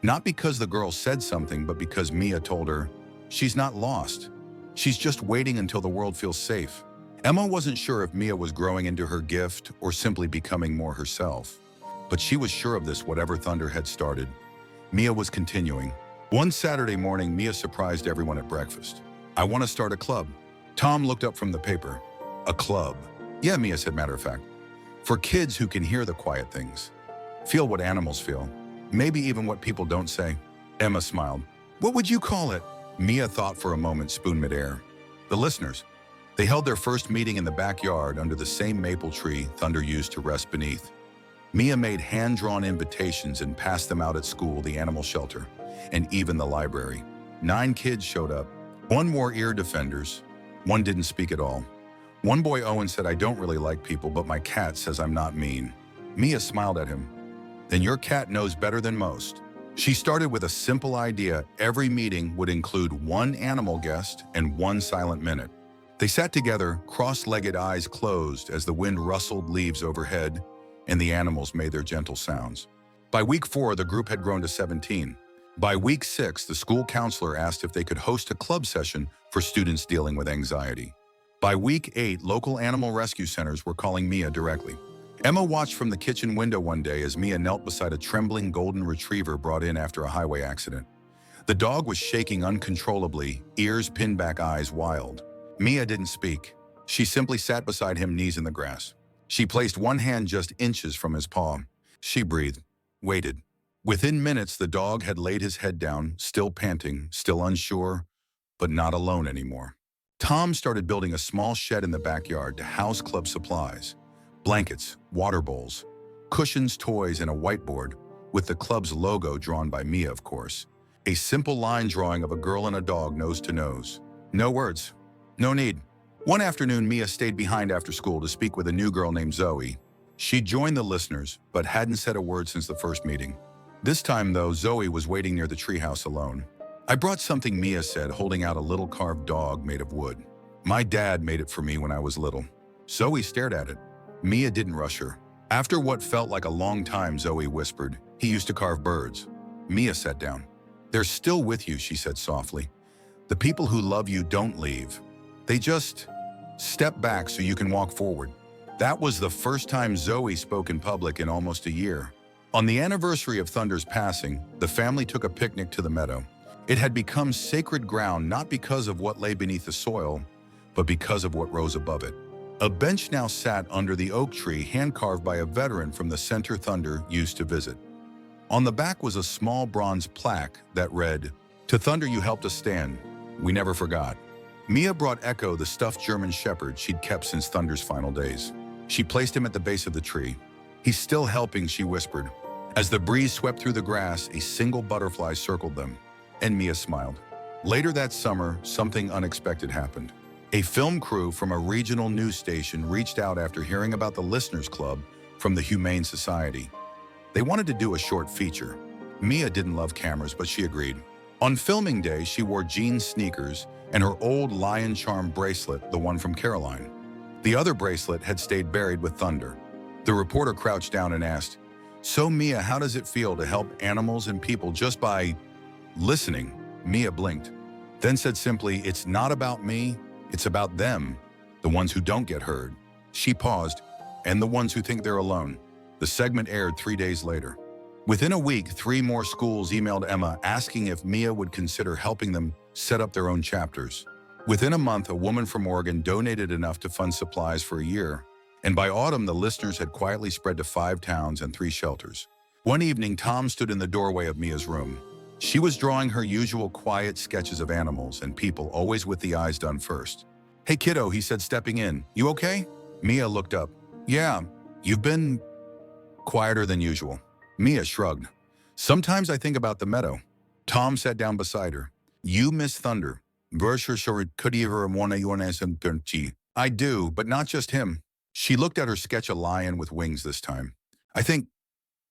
Not because the girl said something, but because Mia told her, she's not lost. She's just waiting until the world feels safe. Emma wasn't sure if Mia was growing into her gift or simply becoming more herself. But she was sure of this, whatever Thunder had started. Mia was continuing. One Saturday morning, Mia surprised everyone at breakfast. I want to start a club. Tom looked up from the paper. A club? Yeah, Mia said, matter of fact. For kids who can hear the quiet things, feel what animals feel, maybe even what people don't say. Emma smiled. What would you call it? Mia thought for a moment, spoon midair. The listeners. They held their first meeting in the backyard under the same maple tree Thunder used to rest beneath. Mia made hand-drawn invitations and passed them out at school, the animal shelter, and even the library. 9 kids showed up. 1 wore ear defenders. 1 didn't speak at all. One boy, Owen, said, I don't really like people, but my cat says I'm not mean. Mia smiled at him. Then your cat knows better than most. She started with a simple idea. Every meeting would include 1 animal guest and 1 silent minute. They sat together, cross-legged, eyes closed, as the wind rustled leaves overhead and the animals made their gentle sounds. By week 4, the group had grown to 17. By week 6, the school counselor asked if they could host a club session for students dealing with anxiety. By week 8, local animal rescue centers were calling Mia directly. Emma watched from the kitchen window one day as Mia knelt beside a trembling golden retriever brought in after a highway accident. The dog was shaking uncontrollably, ears pinned back, eyes wild. Mia didn't speak. She simply sat beside him, knees in the grass. She placed one hand just inches from his paw. She breathed, waited. Within minutes, the dog had laid his head down, still panting, still unsure, but not alone anymore. Tom started building a small shed in the backyard to house club supplies. Blankets, water bowls, cushions, toys, and a whiteboard with the club's logo drawn by Mia, of course. A simple line drawing of a girl and a dog nose to nose. No words. No need. One afternoon, Mia stayed behind after school to speak with a new girl named Zoe. She joined the listeners, but hadn't said a word since the first meeting. This time, though, Zoe was waiting near the treehouse alone. I brought something, Mia said, holding out a little carved dog made of wood. My dad made it for me when I was little. Zoe stared at it. Mia didn't rush her. After what felt like a long time, Zoe whispered, he used to carve birds. Mia sat down. They're still with you, she said softly. The people who love you don't leave. They just step back so you can walk forward. That was the first time Zoe spoke in public in almost a year. On the anniversary of Thunder's passing, the family took a picnic to the meadow. It had become sacred ground not because of what lay beneath the soil, but because of what rose above it. A bench now sat under the oak tree, hand-carved by a veteran from the center Thunder used to visit. On the back was a small bronze plaque that read, "To Thunder you helped us stand. We never forgot." Mia brought Echo, the stuffed German shepherd she'd kept since Thunder's final days. She placed him at the base of the tree. He's still helping, she whispered. As the breeze swept through the grass, a single butterfly circled them, and Mia smiled. Later that summer, something unexpected happened. A film crew from a regional news station reached out after hearing about the Listeners Club from the Humane Society. They wanted to do a short feature. Mia didn't love cameras, but she agreed. On filming day, she wore jean sneakers and her old lion charm bracelet, the one from Caroline. The other bracelet had stayed buried with Thunder. The reporter crouched down and asked, "So Mia, how does it feel to help animals and people just by listening?" Mia blinked, then said simply, "It's not about me, it's about them, the ones who don't get heard." She paused, "And the ones who think they're alone." The segment aired 3 days later. Within a week, 3 more schools emailed Emma asking if Mia would consider helping them set up their own chapters. Within a month, a woman from Oregon donated enough to fund supplies for a year, and by autumn, the listeners had quietly spread to 5 towns and 3 shelters. One evening, Tom stood in the doorway of Mia's room. She was drawing her usual quiet sketches of animals and people, always with the eyes done first. "Hey kiddo," he said, stepping in. "You okay?" Mia looked up. "Yeah, you've been quieter than usual." Mia shrugged. "Sometimes I think about the meadow." Tom sat down beside her. "You miss Thunder. I do, but not just him." She looked at her sketch, a lion with wings this time. "I think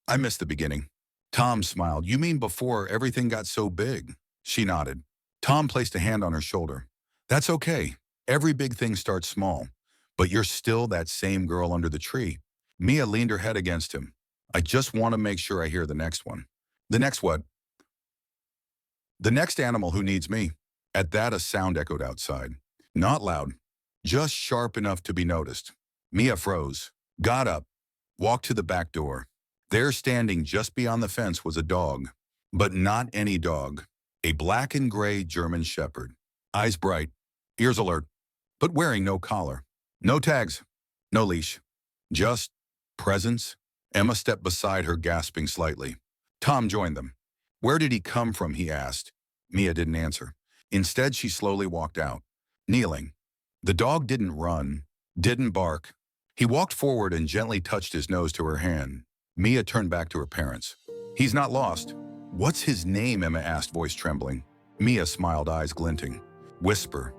I missed the beginning." Tom smiled. "You mean before everything got so big?" She nodded. Tom placed a hand on her shoulder. "That's okay. Every big thing starts small, but you're still that same girl under the tree." Mia leaned her head against him. "I just want to make sure I hear the next one." "The next what?" "The next animal who needs me." At that, a sound echoed outside. Not loud, just sharp enough to be noticed. Mia froze, got up, walked to the back door. There, standing just beyond the fence, was a dog. But not any dog. A black and gray German shepherd. Eyes bright, ears alert, but wearing no collar. No tags, no leash. Just Presence? Emma stepped beside her, gasping slightly. Tom joined them. Where did he come from, he asked. Mia didn't answer. Instead, she slowly walked out, kneeling. The dog didn't run, didn't bark. He walked forward and gently touched his nose to her hand. Mia turned back to her parents. He's not lost. What's his name? Emma asked, voice trembling. Mia smiled, eyes glinting. Whisper.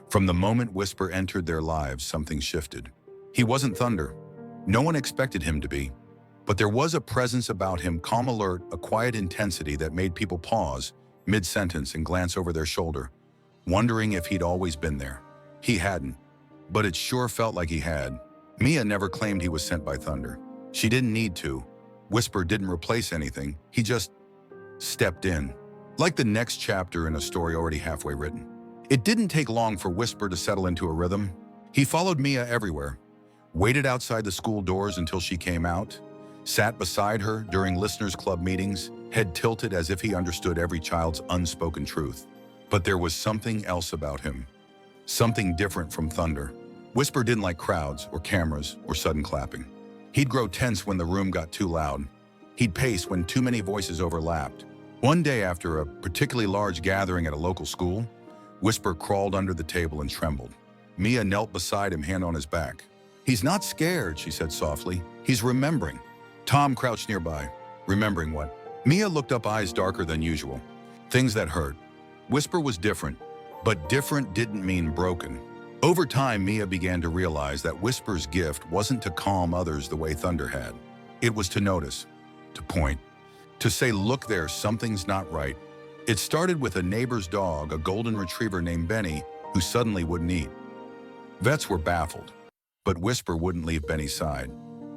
From the moment Whisper entered their lives, something shifted. He wasn't Thunder. No one expected him to be. But there was a presence about him, calm alert, a quiet intensity that made people pause, mid-sentence, and glance over their shoulder, wondering if he'd always been there. He hadn't, but it sure felt like he had. Mia never claimed he was sent by Thunder. She didn't need to. Whisper didn't replace anything. He just stepped in, like the next chapter in a story already halfway written. It didn't take long for Whisper to settle into a rhythm. He followed Mia everywhere, waited outside the school doors until she came out, sat beside her during listeners' club meetings, head tilted as if he understood every child's unspoken truth. But there was something else about him, something different from Thunder. Whisper didn't like crowds or cameras or sudden clapping. He'd grow tense when the room got too loud. He'd pace when too many voices overlapped. One day after a particularly large gathering at a local school, Whisper crawled under the table and trembled. Mia knelt beside him, hand on his back. He's not scared, she said softly. He's remembering. Tom crouched nearby. Remembering what? Mia looked up, eyes darker than usual. Things that hurt. Whisper was different, but different didn't mean broken. Over time, Mia began to realize that Whisper's gift wasn't to calm others the way Thunder had. It was to notice, to point, to say, look there, something's not right. It started with a neighbor's dog, a golden retriever named Benny, who suddenly wouldn't eat. Vets were baffled, but Whisper wouldn't leave Benny's side.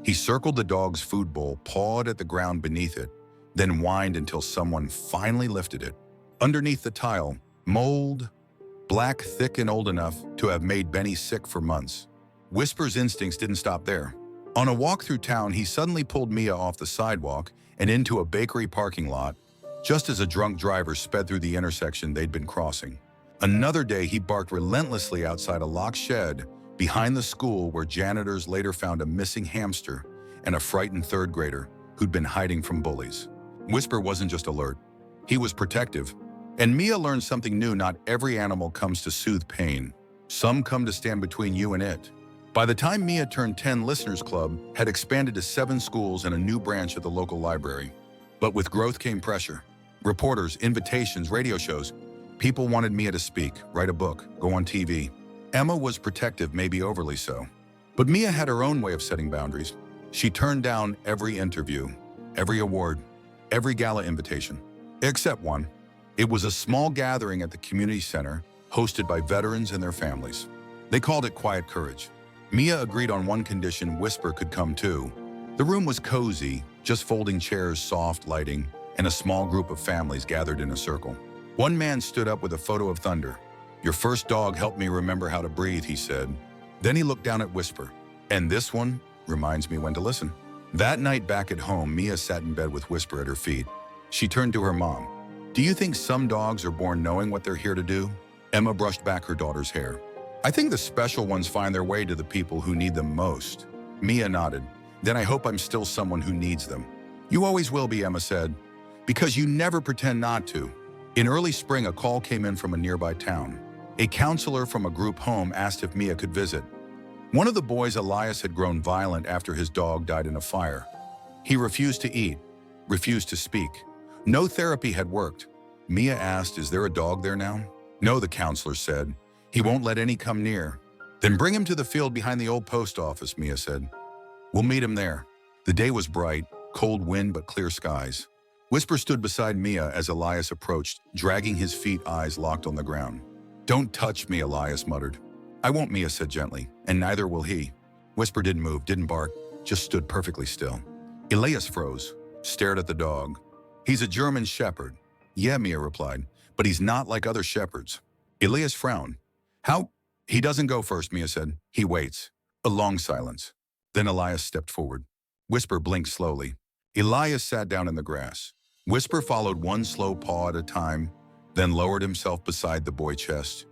He circled the dog's food bowl, pawed at the ground beneath it, then whined until someone finally lifted it. Underneath the tile, mold, black, thick, and old enough to have made Benny sick for months. Whisper's instincts didn't stop there. On a walk through town, he suddenly pulled Mia off the sidewalk and into a bakery parking lot, just as a drunk driver sped through the intersection they'd been crossing. Another day, he barked relentlessly outside a locked shed behind the school where janitors later found a missing hamster and a frightened third grader who'd been hiding from bullies. Whisper wasn't just alert. He was protective. And Mia learned something new. Not every animal comes to soothe pain. Some come to stand between you and it. By the time Mia turned 10, Listeners Club had expanded to 7 schools and a new branch at the local library. But with growth came pressure. Reporters, invitations, radio shows. People wanted Mia to speak, write a book, go on TV. Emma was protective, maybe overly so. But Mia had her own way of setting boundaries. She turned down every interview, every award, every gala invitation, except one. It was a small gathering at the community center, hosted by veterans and their families. They called it Quiet Courage. Mia agreed on one condition: Whisper could come too. The room was cozy, just folding chairs, soft lighting, and a small group of families gathered in a circle. One man stood up with a photo of Thunder. "Your first dog helped me remember how to breathe," he said. Then he looked down at Whisper. "And this one reminds me when to listen." That night back at home, Mia sat in bed with Whisper at her feet. She turned to her mom. "Do you think some dogs are born knowing what they're here to do?" Emma brushed back her daughter's hair. "I think the special ones find their way to the people who need them most." Mia nodded. "Then I hope I'm still someone who needs them." "You always will be," Emma said, "because you never pretend not to." In early spring, a call came in from a nearby town. A counselor from a group home asked if Mia could visit. One of the boys, Elias, had grown violent after his dog died in a fire. He refused to eat, refused to speak. No therapy had worked. Mia asked, "Is there a dog there now?" "No," the counselor said. "He won't let any come near." "Then bring him to the field behind the old post office," Mia said. "We'll meet him there." The day was bright, cold wind but clear skies. Whisper stood beside Mia as Elias approached, dragging his feet, eyes locked on the ground. "Don't touch me," Elias muttered. "I won't," Mia said gently, "and neither will he." Whisper didn't move, didn't bark, just stood perfectly still. Elias froze, stared at the dog. "He's a German shepherd." "Yeah," Mia replied, "but he's not like other shepherds." Elias frowned. "How?" "He doesn't go first," Mia said. "He waits." A long silence. Then Elias stepped forward. Whisper blinked slowly. Elias sat down in the grass. Whisper followed, one slow paw at a time, then lowered himself beside the boy, chest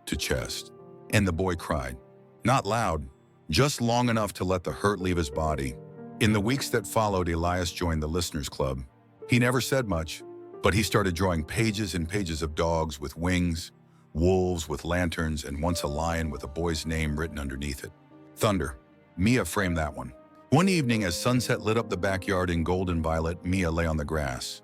to chest. And the boy cried. Not loud, just long enough to let the hurt leave his body. In the weeks that followed, Elias joined the Listeners Club. He never said much, but he started drawing pages and pages of dogs with wings, wolves with lanterns, and once a lion with a boy's name written underneath it. Thunder. Mia framed that one. One evening, as sunset lit up the backyard in gold and violet, Mia lay on the grass,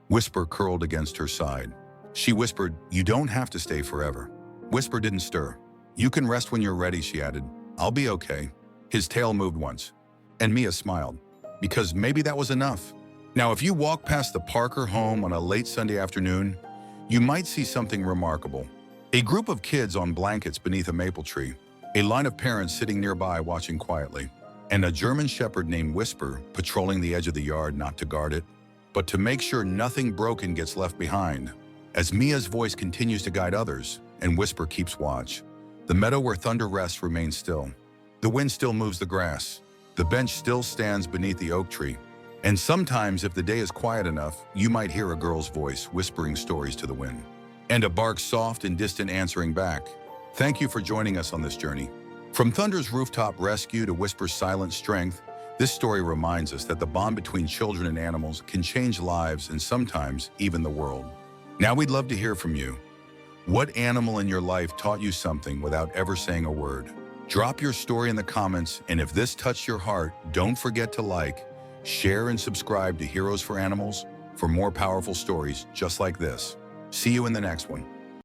Whisper curled against her side. She whispered, "You don't have to stay forever." Whisper didn't stir. "You can rest when you're ready," she added. "I'll be okay." His tail moved once, and Mia smiled, because maybe that was enough. Now, if you walk past the Parker home on a late Sunday afternoon, you might see something remarkable. A group of kids on blankets beneath a maple tree, a line of parents sitting nearby watching quietly, and a German shepherd named Whisper patrolling the edge of the yard, not to guard it, but to make sure nothing broken gets left behind. As Mia's voice continues to guide others, and Whisper keeps watch, the meadow where Thunder rests remains still. The wind still moves the grass. The bench still stands beneath the oak tree. And sometimes, if the day is quiet enough, you might hear a girl's voice whispering stories to the wind, and a bark soft and distant answering back. Thank you for joining us on this journey. From Thunder's rooftop rescue to Whisper's silent strength, this story reminds us that the bond between children and animals can change lives and sometimes even the world. Now we'd love to hear from you. What animal in your life taught you something without ever saying a word? Drop your story in the comments, and if this touched your heart, don't forget to like, share, and subscribe to Heroes for Animals for more powerful stories just like this. See you in the next one.